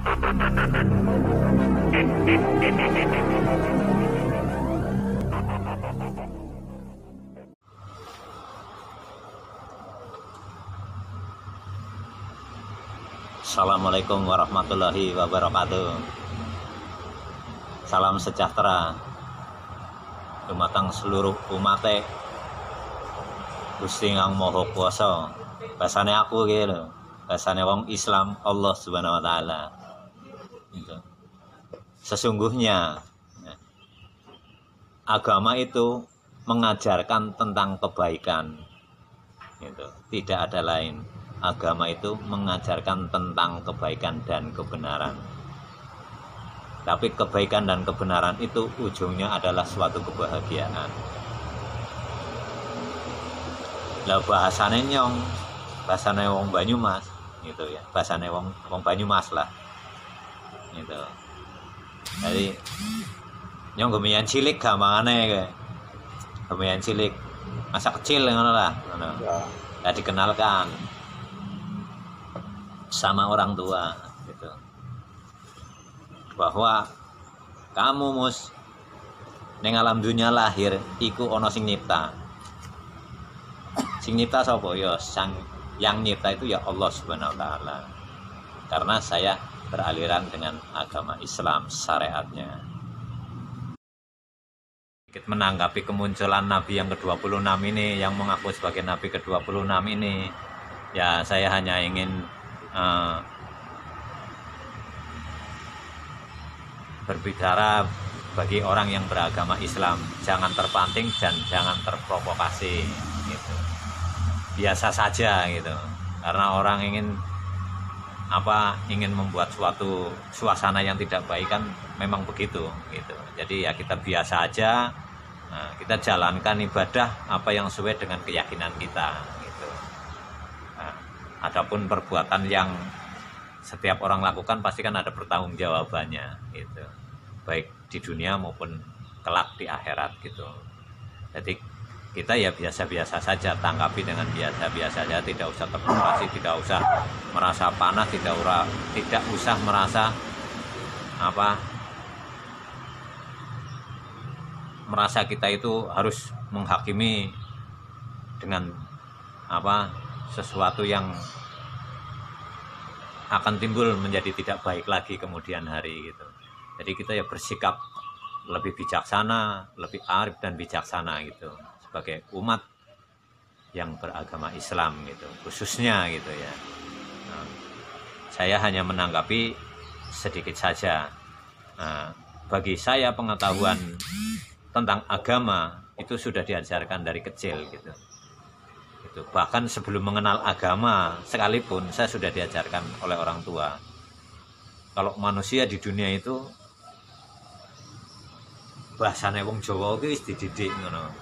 Assalamualaikum warahmatullahi wabarakatuh. Salam sejahtera dumateng seluruh umat Gusti Kang Maha Kuwasa. Bahasane aku gitu, bahasane wong Islam, Allah Subhanahu wa taala. Gitu. Sesungguhnya agama itu mengajarkan tentang kebaikan. Gitu. Tidak ada lain. Agama itu mengajarkan tentang kebaikan dan kebenaran. Tapi kebaikan dan kebenaran itu ujungnya adalah suatu kebahagiaan. Lah bahasane nyong, bahasane wong Banyumas gitu ya. Bahasane wong Banyumas lah. Gitu. Jadi nyong gemeyan cilik gampangane kae. Gemeyan cilik masa kecil ngono lah, ngono. Ya dikenalkan sama orang tua gitu, bahwa kamu mus ning alam dunia lahir iku ana sing nyipta. Sing nyipta sapa? Ya sang yang nyipta itu ya Allah Subhanahu wa taala. Karena saya beraliran dengan agama Islam syariatnya. Menanggapi kemunculan Nabi yang ke-26 ini, yang mengaku sebagai Nabi ke-26 ini, ya saya hanya ingin berbicara bagi orang yang beragama Islam, jangan terpanting dan jangan terprovokasi gitu. Biasa saja gitu. Karena orang ingin membuat suatu suasana yang tidak baik kan memang begitu gitu. Jadi ya kita biasa aja, kita jalankan ibadah apa yang sesuai dengan keyakinan kita gitu. Adapun perbuatan yang setiap orang lakukan pasti kan ada pertanggungjawabannya gitu, baik di dunia maupun kelak di akhirat gitu. Jadi kita ya biasa-biasa saja, tanggapi dengan biasa-biasa saja, tidak usah terprovokasi, tidak usah merasa panas, tidak usah merasa kita itu harus menghakimi dengan sesuatu yang akan timbul menjadi tidak baik lagi kemudian hari gitu. Jadi kita ya bersikap lebih bijaksana, lebih arif dan bijaksana gitu sebagai umat yang beragama Islam gitu, khususnya gitu ya. Saya hanya menanggapi sedikit saja. Bagi saya pengetahuan tentang agama itu sudah diajarkan dari kecil gitu. Bahkan sebelum mengenal agama sekalipun saya sudah diajarkan oleh orang tua. Kalau manusia di dunia itu bahasane wong Jawa iki wis dididik ngono.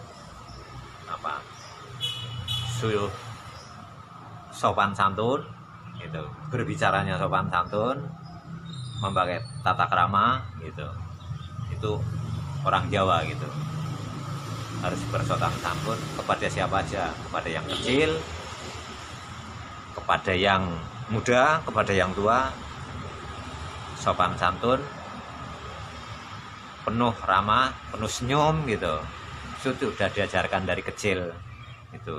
Suruh sopan santun gitu. Berbicaranya sopan santun, memakai tata krama gitu. Itu orang Jawa gitu. Harus bersopan santun kepada siapa aja, kepada yang kecil, kepada yang muda, kepada yang tua, sopan santun, penuh ramah, penuh senyum gitu. Itu sudah diajarkan dari kecil itu.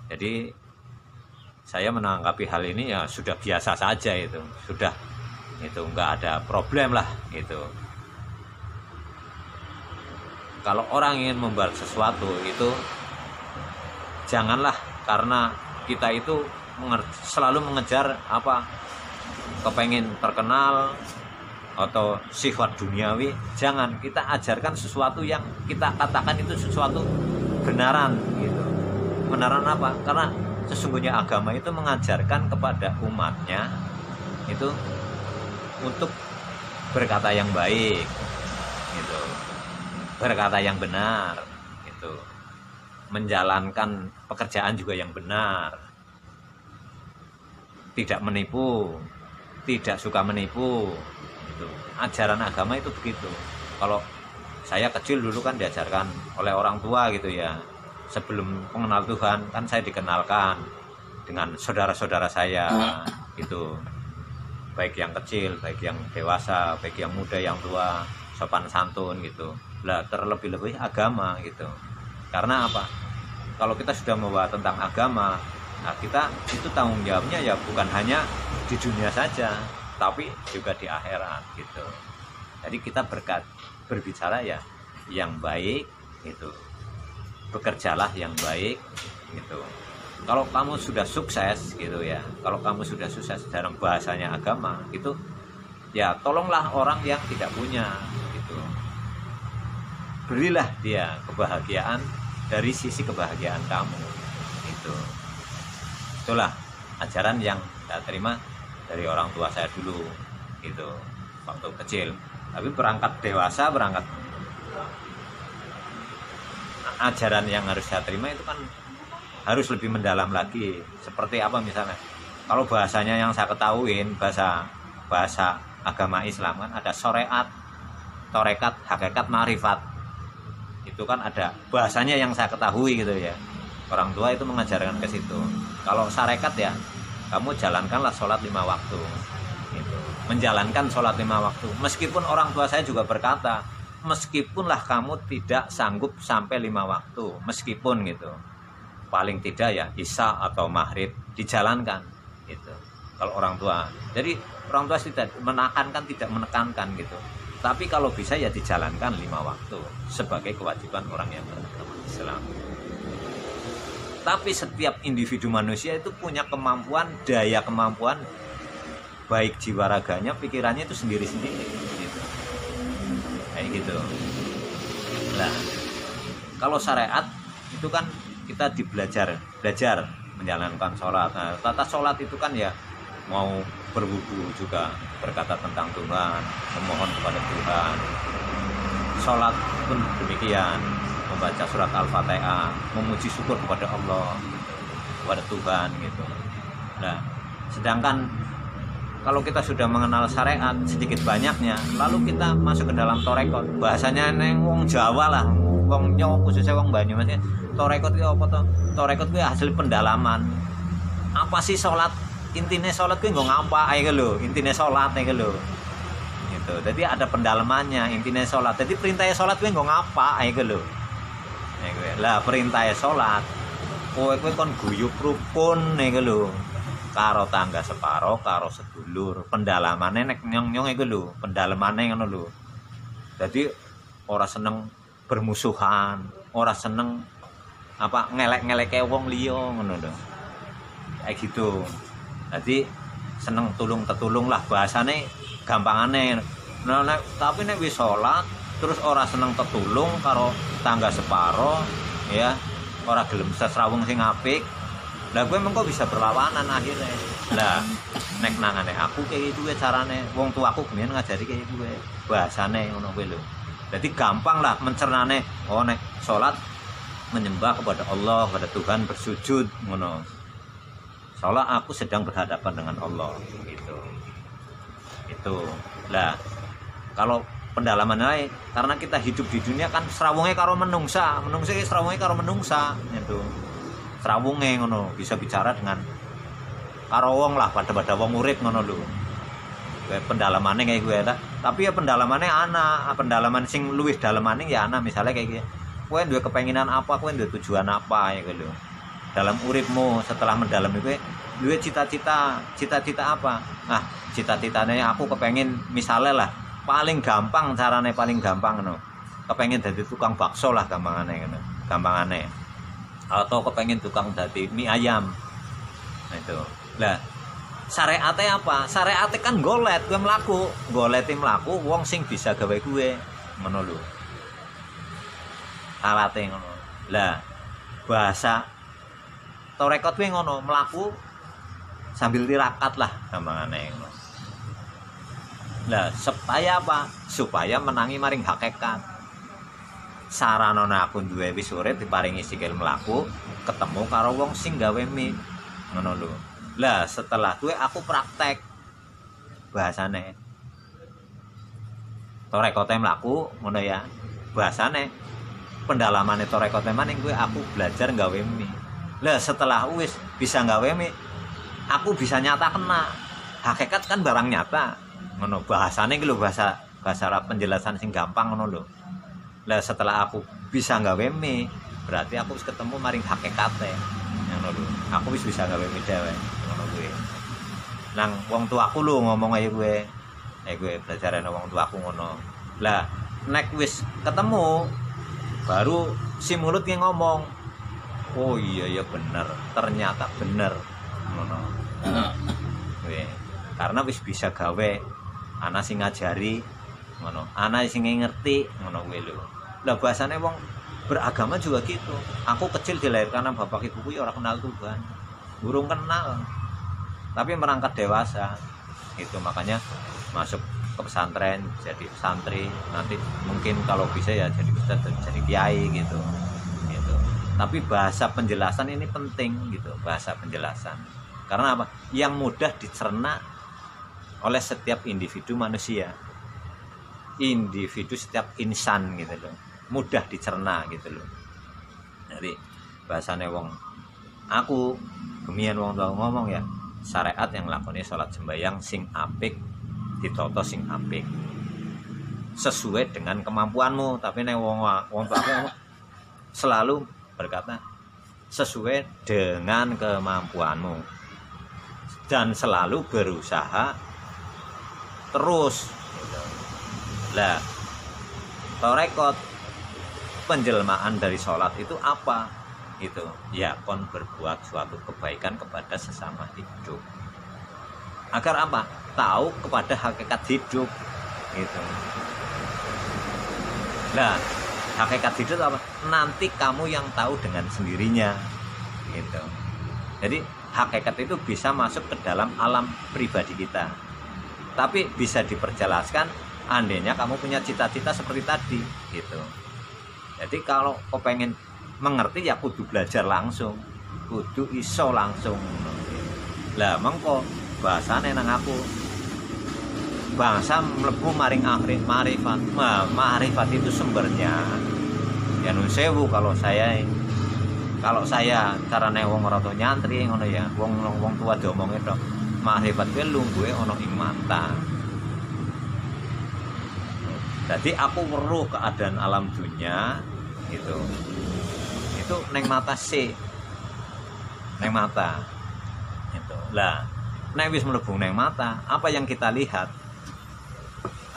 Jadi saya menanggapi hal ini ya sudah biasa saja itu, sudah itu nggak ada problem lah gitu. Kalau orang ingin membuat sesuatu itu janganlah karena kita itu selalu mengejar kepengen terkenal atau sifat duniawi. Jangan, kita ajarkan sesuatu yang kita katakan itu sesuatu benaran gitu. Benaran apa? Karena sesungguhnya agama itu mengajarkan kepada umatnya itu untuk berkata yang baik gitu, berkata yang benar gitu, menjalankan pekerjaan juga yang benar, tidak menipu, tidak suka menipu gitu. Ajaran agama itu begitu. Kalau saya kecil dulu kan diajarkan oleh orang tua gitu ya, sebelum mengenal Tuhan kan saya dikenalkan dengan saudara-saudara saya gitu, baik yang kecil, baik yang dewasa, baik yang muda, yang tua, sopan santun gitu. Lah terlebih-lebih agama gitu. Karena apa? Kalau kita sudah membawa tentang agama, nah kita itu tanggung jawabnya ya bukan hanya di dunia saja, tapi juga di akhirat gitu. Jadi kita berbicara ya yang baik itu, bekerjalah yang baik gitu. Kalau kamu sudah sukses gitu ya, kalau kamu sudah sukses dalam bahasanya agama itu, ya tolonglah orang yang tidak punya gitu. Berilah dia kebahagiaan dari sisi kebahagiaan kamu itu. Itulah ajaran yang saya terima dari orang tua saya dulu gitu waktu kecil. Tapi berangkat dewasa, berangkat ajaran yang harus saya terima itu kan harus lebih mendalam lagi. Seperti apa misalnya? Kalau bahasanya yang saya ketahuin, bahasa agama Islam kan ada syariat, tarekat, hakikat, marifat. Itu kan ada bahasanya yang saya ketahui gitu ya. Orang tua itu mengajarkan ke situ. Kalau syariat ya, kamu jalankanlah sholat 5 waktu. Gitu. Menjalankan sholat 5 waktu. Meskipun orang tua saya juga berkata, meskipunlah kamu tidak sanggup sampai 5 waktu, meskipun gitu. Paling tidak ya isya atau maghrib dijalankan gitu. Kalau orang tua. Jadi orang tua tidak menekankan, tidak menekankan gitu. Tapi kalau bisa ya dijalankan 5 waktu sebagai kewajiban orang yang beragama Islam. Tapi setiap individu manusia itu punya kemampuan, daya kemampuan, baik jiwa raganya, pikirannya itu sendiri-sendiri gitu. Kayak gitu. Nah, kalau syariat itu kan kita belajar menjalankan sholat. Nah, tata sholat itu kan ya mau berwudu juga berkata tentang Tuhan, memohon kepada Tuhan. Sholat pun demikian, membaca surat Al-Fatihah, memuji syukur kepada Allah, kepada Tuhan gitu. Nah, sedangkan kalau kita sudah mengenal syariat sedikit banyaknya, lalu kita masuk ke dalam torekot. Bahasanya neng wong Jawa lah, wong Nyawa khususnya wong Banyumas. Torekot itu apa toh? Torekot itu hasil pendalaman. Apa sih sholat? Intinya sholat itu nggak ngapa aja lo. Intinya sholat aja lo. Gitu. Jadi ada pendalamannya. Intinya sholat. Jadi perintahnya sholat itu nggak ngapa aja lo. Lah perintahnya sholat. Kowe kon guyub rukun aja lo. Karo tangga separo, karo sedulur. Pendalamannya nek nyong iku lho, pendalamannya ngono lho. Jadi ora seneng bermusuhan, ora seneng apa ngelek-ngeleke wong liya ngono lho. Kayak gitu. Jadi seneng tulung-tetulung lah bahasane gampangane. Nah, tapi nek wis salat terus ora seneng tetulung karo tangga separo ya, ora gelem sesrawung sing apik. Lah gue emang kok bisa berlawanan akhirnya. Lah nek nangane aku kayak gitu carane. Wong tuaku kemudian ngajari kayak gue. Bahasane ngono kuwi lho. Jadi gampang lah mencernane. Oh nek salat menyembah kepada Allah, kepada Tuhan, bersujud ngono. Salat aku sedang berhadapan dengan Allah gitu. Itu. Lah kalau pendalaman lain karena kita hidup di dunia kan serawunge karo menungsa. Menungsa iki serawunge karo menungsa gitu. Serawunge ngono bisa bicara dengan karo wong lah pada wong murid ngono lho. Pendalamannya kayak gue ta. Tapi ya pendalamannya ana, pendalaman sing luwih dalemane ya ana misalnya kayak gitu. Kowe duwe kepenginan apa, kowe duwe tujuan apa ya gitu. Dalam uripmu setelah mendalam itu duwe cita-cita apa? Nah, cita-citane aku kepengin misalnya lah paling gampang carane paling gampang ngono. Kepengin dadi tukang bakso lah gampangane ngono. Gampangane. Atau kepengen tukang dadi mie ayam. Nah itu. Lah syariate apa? Syariate kan golet, gue mlaku. Golete mlaku wong sing bisa gawe gue. Ngono lho. Alate ngono. Lah bahasa torekot kuwi ngono, mlaku sambil tirakat lah gampangane ngono. Lah supaya apa? Supaya menangi maring hakikat. Saranana aku duwe wis urip diparingi sikil mlaku ketemu karo wong sing gawe mie ngono lho. Lah setelah kuwi aku praktek bahasane torekote mlaku ngono ya. Bahasane pendalamane torekote maning kuwi aku belajar gawe mie. Lah setelah wis bisa gawe mie aku bisa nyata kena Hakikat kan barang nyata. Ngono bahasane iki lho, bahasa Arab penjelasan sing gampang ngono lho. Lah setelah aku bisa gawe mie, berarti aku wis ketemu maring hakikate. Ngono lho. Aku wis bisa gawe mie dhewe. Ngono kuwi. Nang wong tuaku lho ngomong ae kowe. Kowe belajar nang wong tuaku ngono. Lah nek wis ketemu baru si mulut yang ngomong, oh iya ya bener, ternyata bener ngono. Karena wis bisa gawe, ana sing ngajari ngono, ana sing ngerti ngono kuwi lho. Lah bahasane wong beragama juga gitu. Aku kecil dilahirkan sama bapak ibuku ya ora kenal Tuhan. Burung kenal. Tapi merangkat dewasa. Itu makanya masuk ke pesantren, jadi santri, nanti mungkin kalau bisa ya jadi ustaz, jadi kiai gitu. Gitu. Tapi bahasa penjelasan ini penting gitu, bahasa penjelasan. Karena apa? Yang mudah dicerna oleh setiap individu manusia. Individu setiap insan gitu loh. Mudah dicerna gitu loh. Jadi bahasane wong aku gemian wong tua ngomong ya, syariat yang lakoni sholat sembahyang sing apik ditoto sing apik sesuai dengan kemampuanmu. Tapi nek wong tua aku selalu berkata sesuai dengan kemampuanmu dan selalu berusaha terus gitu. Lah torekot penjelmaan dari sholat itu apa? Itu ya kon berbuat suatu kebaikan kepada sesama hidup. Agar apa? Tahu kepada hakikat hidup gitu. Nah, hakikat hidup apa? Nanti kamu yang tahu dengan sendirinya gitu. Jadi hakikat itu bisa masuk ke dalam alam pribadi kita. Tapi bisa diperjelaskan andainya kamu punya cita-cita seperti tadi gitu. Jadi kalau kau pengen mengerti ya kudu belajar langsung, kudu iso langsung. Lah mengko bahasane nang aku bahasa mlebu maring akhir marifat. Marifat itu sumbernya ya nun sewu kalau saya carane wong ora tau nyantri ngono ya, wong tua diomongke tok. Marifat kuwi lungguhe ana ing mata. Jadi aku weruh keadaan alam dunia gitu. Itu neng mata sih. Neng mata. Gitu. Lah, nek wis mlebu neng mata, apa yang kita lihat?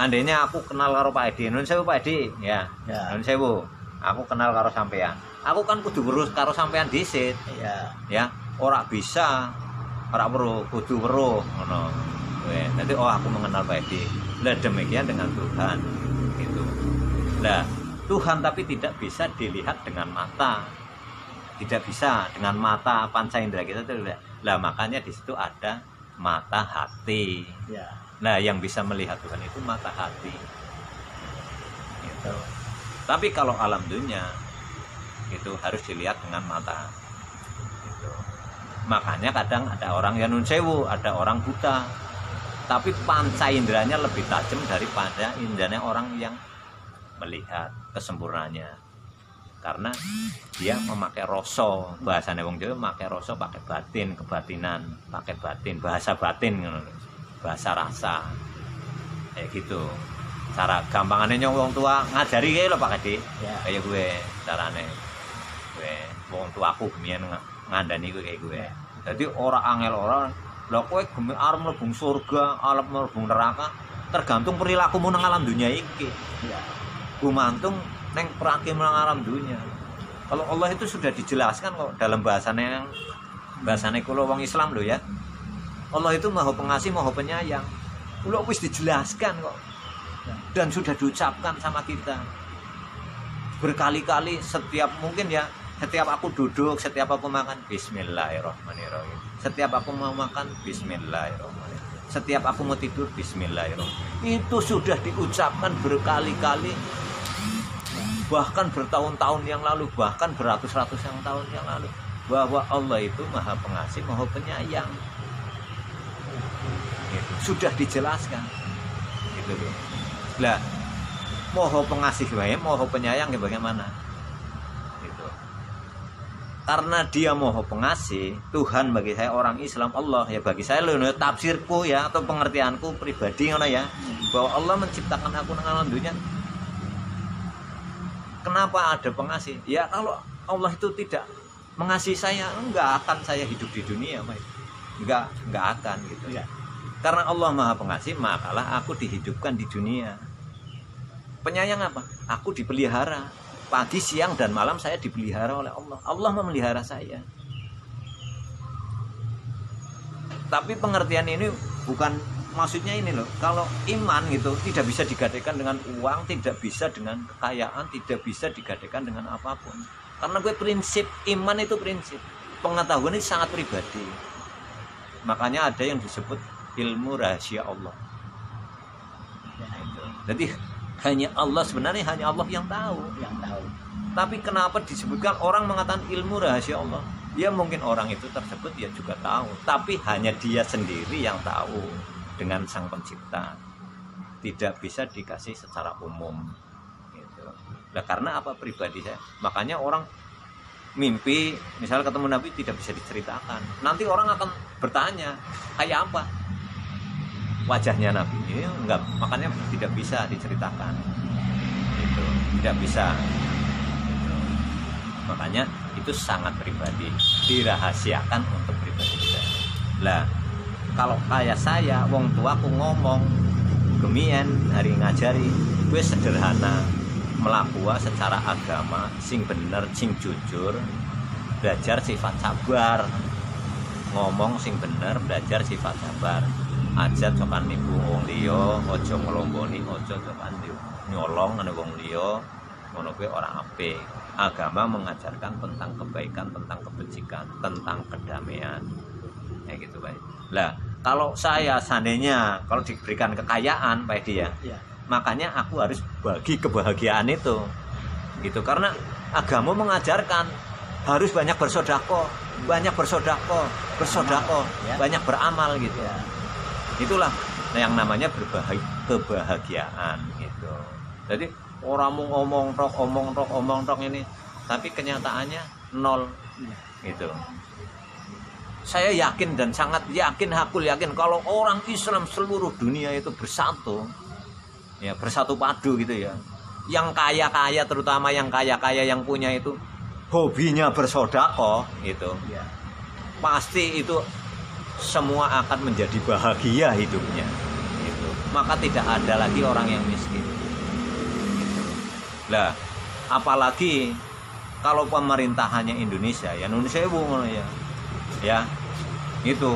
Andainya aku kenal karo Pak Edi, nun sewu Pak Edi, ya. Nun sewu. Aku kenal karo sampean. Aku kan kudu weruh karo sampean dhisik. Iya. Ya, ora bisa. Ora weruh, kudu weruh ngono. Nanti aku mengenal Pak Edi. Lah demikian dengan Tuhan. Gitu. Lah, Tuhan tapi tidak bisa dilihat dengan mata. Tidak bisa dengan mata panca indera kita itu tidak. Lah makanya di situ ada mata hati. Ya. Nah, yang bisa melihat Tuhan itu mata hati. Gitu. Tapi kalau alam dunia itu harus dilihat dengan mata. Gitu. Makanya kadang ada orang yang nun sewu, ada orang buta. Tapi panca inderanya lebih tajam daripada inderanya orang yang melihat kesempurnaannya. Karena dia memakai rasa, bahasane wong Jawa memakai rasa, pakai batin, kebatinan, pakai batin, bahasa batin ngono. Bahasa rasa. Kayak gitu. Cara gampangane nyong wong tua ngajari kae lho Pak Edi. Ya. Kayak gue carane. Gue wong tuaku gemian ngandani gue kayak gue. Jadi ora angel ora lha kowe gemi arep mlebu surga, arep mlebu neraka, tergantung perilakumu nang alam dunia iki. Ya. Gumantung neng perakim nang alam dunia. Kalau Allah itu sudah dijelaskan kok dalam bahasane kula wong Islam lho ya. Allah itu Maha Pengasih, Maha Penyayang. Kula wis dijelaskan kok. Dan sudah diucapkan sama kita. Berkali-kali setiap mungkin ya, setiap aku duduk, setiap aku makan bismillahirrahmanirrahim. Setiap aku mau makan bismillahirrahmanirrahim. Setiap aku mau tidur bismillahirrahmanirrahim. Itu sudah diucapkan berkali-kali. Bahkan bertahun-tahun yang lalu, bahkan beratus-ratus tahun yang lalu, bahwa Allah itu Maha Pengasih, Maha Penyayang. Gitu. Sudah dijelaskan. Gitu loh. Lah, Maha Pengasih wae, Maha Penyayang bagaimana? Gitu. karena dia Maha Pengasih, Tuhan bagi saya orang Islam, Allah ya bagi saya lho tafsirku ya atau pengertianku pribadi ngono ya, bahwa Allah menciptakan aku nang alam dunia. Kenapa ada pengasih? Ya kalau Allah itu tidak mengasihi saya, enggak akan saya hidup di dunia, Mas. Enggak akan gitu ya. Karena Allah Maha Pengasih, makalah aku dihidupkan di dunia. Penyayang apa? Aku dipelihara. Pagi, siang, dan malam saya dipelihara oleh Allah. Allah memelihara saya. Tapi pengertian ini bukan maksudnya ini loh. Kalau iman gitu tidak bisa digadaikan dengan uang, tidak bisa dengan kekayaan, tidak bisa digadaikan dengan apapun. Karena gue prinsip iman itu prinsip. Pengetahuan ini sangat pribadi. Makanya ada yang disebut ilmu rahasia Allah. Jadi hanya Allah, sebenarnya hanya Allah yang tahu. Tapi kenapa disebutkan orang mengatakan ilmu rahasia Allah? Ya mungkin orang itu tersebut ya juga tahu, tapi hanya dia sendiri yang tahu dengan Sang Pencipta. Tidak bisa dikasih secara umum. Gitu. Nah, karena apa pribadi saya? Makanya orang mimpi, misalnya ketemu Nabi tidak bisa diceritakan. Nanti orang akan bertanya, kayak apa wajahnya Nabi? Ini enggak, makanya tidak bisa diceritakan. Itu tidak bisa. Gitu. Makanya itu sangat pribadi, dirahasiakan untuk pribadi kita. Lah, kalau kayak saya, wong tuaku ngomong, gemien hari ngajari, gue sederhana, melakukan secara agama, sing bener, sing jujur, belajar sifat sabar, ngomong sing bener, belajar sifat sabar. Aja cokan niku wong liya, aja nglomboni, aja cokan nyolong ana wong liya, ngono kuwi ora apik. Agama mengajarkan tentang kebaikan, tentang kebajikan, tentang kedamaian. Ya gitu, Pak. Lah, kalau saya seandainya kalau diberikan kekayaan, Pak Edi ya. Makanya aku harus bagi kebahagiaan itu. Gitu karena agama mengajarkan harus banyak bersedekah, banyak bersedekah, banyak beramal gitu. Itulah yang namanya kebahagiaan gitu. Jadi orang mau omong tok ini, tapi kenyataannya nol gitu. Saya yakin dan sangat yakin, aku yakin kalau orang Islam seluruh dunia itu bersatu, ya bersatu padu gitu ya. Yang kaya-kaya, terutama yang kaya-kaya yang punya itu hobinya bersedekah gitu. Pasti itu semua akan menjadi bahagia hidupnya gitu. Maka tidak ada lagi orang yang miskin gitu. Lah apalagi kalau pemerintahannya Indonesia ya ya itu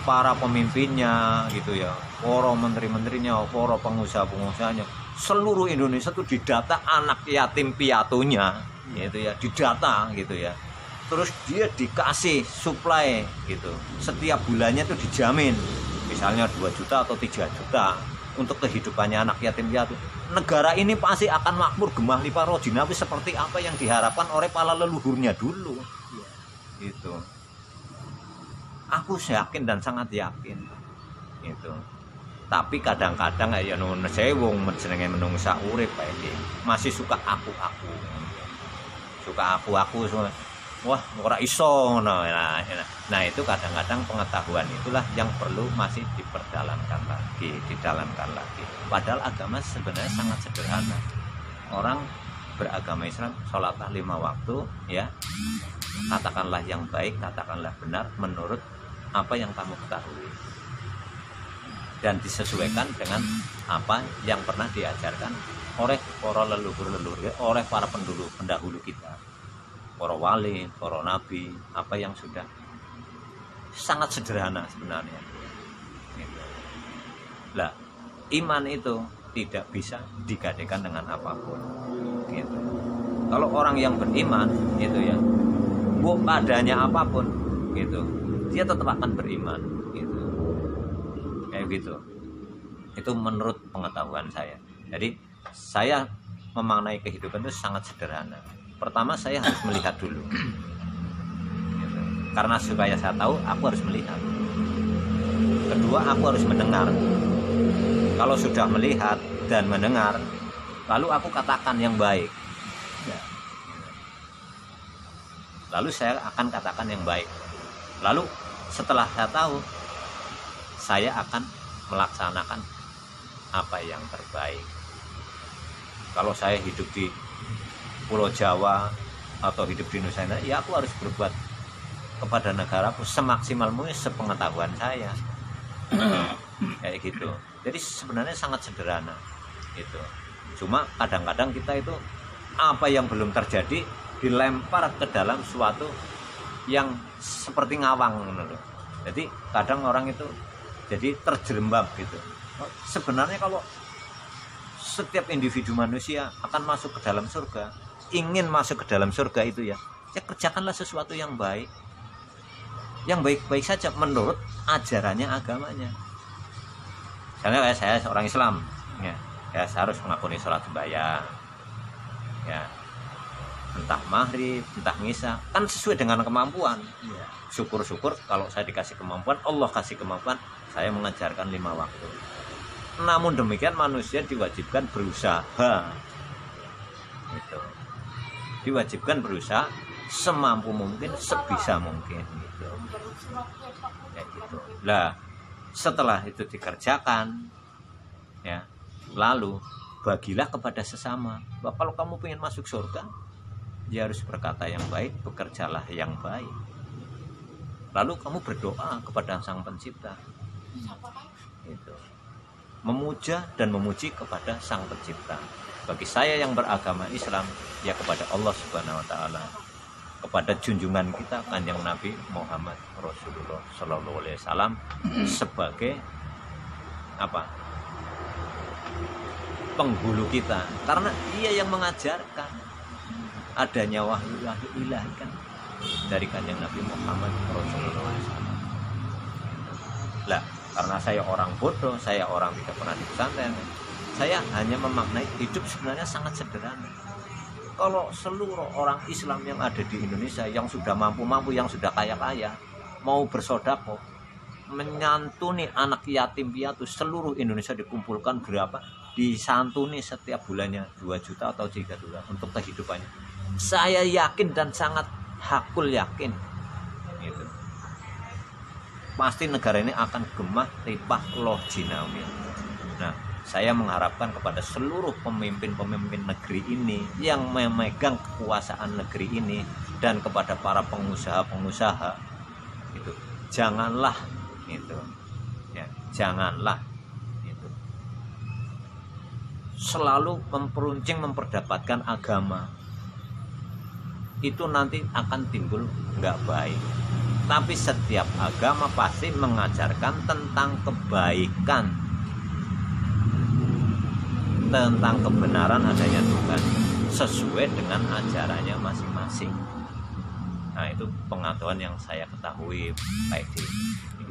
para pemimpinnya gitu ya, para menteri-menterinya, para pengusaha-pengusahanya, seluruh Indonesia tuh didata anak yatim piatunya gitu ya, didata gitu ya. Terus dia dikasih suplai gitu. Setiap bulannya tuh dijamin. Misalnya 2 juta atau 3 juta untuk kehidupannya anak yatim piatu. Negara ini pasti akan makmur gemah limpah rojinawi seperti apa yang diharapkan oleh para leluhurnya dulu. Gitu. Aku yakin dan sangat yakin. Gitu. Tapi kadang-kadang ya nuwun sewu jenenge menungsa urip Pak iki. Masih suka aku-aku. Suka aku-aku semua. Wah, ora iso nah itu kadang-kadang pengetahuan itulah yang perlu masih diperdalamkan lagi, didalamkan lagi. Padahal agama sebenarnya sangat sederhana. Orang beragama Islam sholat 5 waktu ya. Katakanlah yang baik, katakanlah benar menurut apa yang kamu ketahui. Dan disesuaikan dengan apa yang pernah diajarkan oleh para leluhur-leluhur, oleh para pendahulu kita. Para wali, para nabi, apa yang sudah sangat sederhana sebenarnya. Lah, iman itu tidak bisa digadaikan dengan apapun. Gitu. Kalau orang yang beriman, itu ya, adanya apapun, gitu, dia tetap akan beriman. Gitu. Kayak gitu. Itu menurut pengetahuan saya. Jadi saya memaknai kehidupan itu sangat sederhana. Pertama saya harus melihat dulu gitu. Karena supaya saya tahu aku harus melihat. Kedua aku harus mendengar. Kalau sudah melihat dan mendengar, lalu aku katakan yang baik. lalu saya akan katakan yang baik. Lalu setelah saya tahu, saya akan melaksanakan apa yang terbaik. Kalau saya hidup di Pulau Jawa atau hidup di Nusantara, ya aku harus berbuat kepada negaraku semaksimal mungkin sepengetahuan saya. Kayak gitu. Jadi sebenarnya sangat sederhana itu. Cuma kadang-kadang kita itu apa yang belum terjadi dilempar ke dalam suatu yang seperti ngawang gitu. Jadi kadang orang itu jadi terjerembab gitu. Sebenarnya kalau setiap individu manusia akan masuk ke dalam surga, ingin masuk ke dalam surga itu ya kerjakanlah sesuatu yang baik, yang baik-baik saja menurut ajarannya, agamanya. Misalnya saya seorang Islam, ya saya harus mengakuni sholat sembahyang, ya entah maghrib, entah misa, kan sesuai dengan kemampuan. Syukur-syukur kalau saya dikasih kemampuan, Allah kasih kemampuan, saya mengajarkan 5 waktu. Namun demikian manusia diwajibkan berusaha, gitu. Diwajibkan berusaha semampu mungkin, sebisa mungkin, gitu. Ya, gitu. Lah setelah itu dikerjakan, ya lalu bagilah kepada sesama. Bahwa kalau kamu ingin masuk surga, ya harus berkata yang baik, bekerjalah yang baik. Lalu kamu berdoa kepada Sang Pencipta, gitu. Memuja dan memuji kepada Sang Pencipta. Bagi saya yang beragama Islam, ya kepada Allah Subhanahu wa taala, kepada junjungan kita Kanjeng Nabi Muhammad Rasulullah sallallahu alaihi wasallam sebagai apa? Penghulu kita, karena dia yang mengajarkan adanya wahyu ilahi kan dari Kanjeng Nabi Muhammad Rasulullah SAW. Lah, karena saya orang bodoh, saya orang tidak pernah di pesantren, saya hanya memaknai hidup sebenarnya sangat sederhana. Kalau seluruh orang Islam yang ada di Indonesia yang sudah mampu-mampu, yang sudah kaya-kaya, mau bersedekah, menyantuni anak yatim piatu seluruh Indonesia dikumpulkan berapa, disantuni setiap bulannya 2 juta atau 3 juta untuk kehidupannya. Saya yakin dan sangat hakul yakin gitu. Pasti negara ini akan gemah ripah loh jinawi. Nah, saya mengharapkan kepada seluruh pemimpin-pemimpin negeri ini yang memegang kekuasaan negeri ini dan kepada para pengusaha-pengusaha itu, janganlah itu, ya, janganlah itu selalu memperdapatkan agama. Itu nanti akan timbul nggak baik. Tapi setiap agama pasti mengajarkan tentang kebaikan, tentang kebenaran adanya Tuhan sesuai dengan ajarannya masing-masing. Nah, itu pengetahuan yang saya ketahui baik di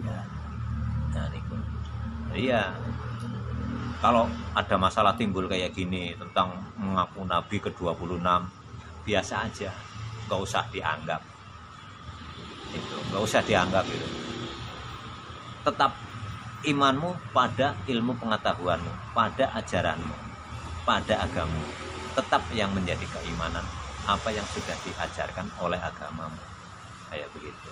nah, itu. Iya. Kalau ada masalah timbul kayak gini tentang mengaku Nabi ke-26, biasa aja, nggak usah dianggap. Itu nggak usah dianggap itu. Tetap imanmu pada ilmu pengetahuanmu, pada ajaranmu, pada agamamu. Tetap yang menjadi keimanan apa yang sudah diajarkan oleh agamamu. Kayak begitu.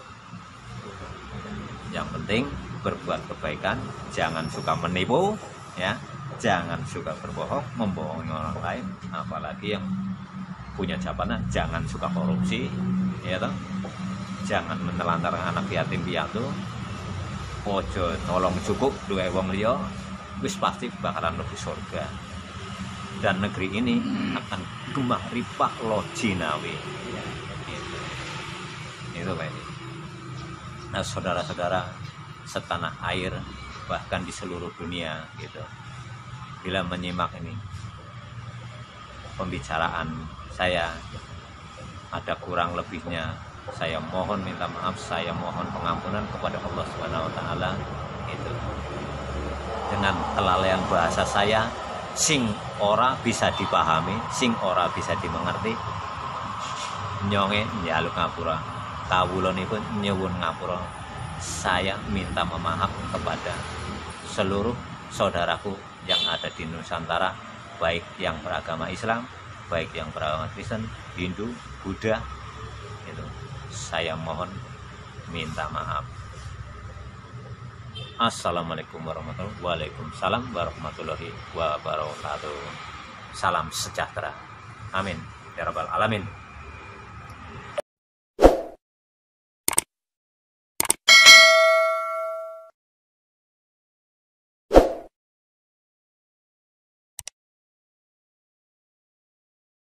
Yang penting berbuat kebaikan, jangan suka menipu, ya, jangan suka berbohong, membohongi orang lain, apalagi yang punya jabatan, jangan suka korupsi, ya toh. Jangan menelantarkan anak yatim piatu, ojo nolong cukup duwe wong liya, wis pasti bakalan mlebu surga. Dan negeri ini akan gemah ripah lo jinawi. Ya, gitu. Itu Pak. Nah, saudara-saudara setanah air bahkan di seluruh dunia gitu. Bila menyimak ini pembicaraan saya ada kurang lebihnya, saya mohon minta maaf, saya mohon pengampunan kepada Allah Subhanahu wa taala itu. Dengan kelalaian bahasa saya sing ora bisa dipahami, sing ora bisa dimengerti, nyonge njaluk ngapura, kawulonipun nyuwun ngapura. Saya minta maaf kepada seluruh saudaraku yang ada di Nusantara, baik yang beragama Islam, baik yang beragama Kristen, Hindu, Buddha, itu. saya mohon minta maaf. Assalamualaikum warahmatullahi wabarakatuh. Salam sejahtera. Amin ya rabbal alamin.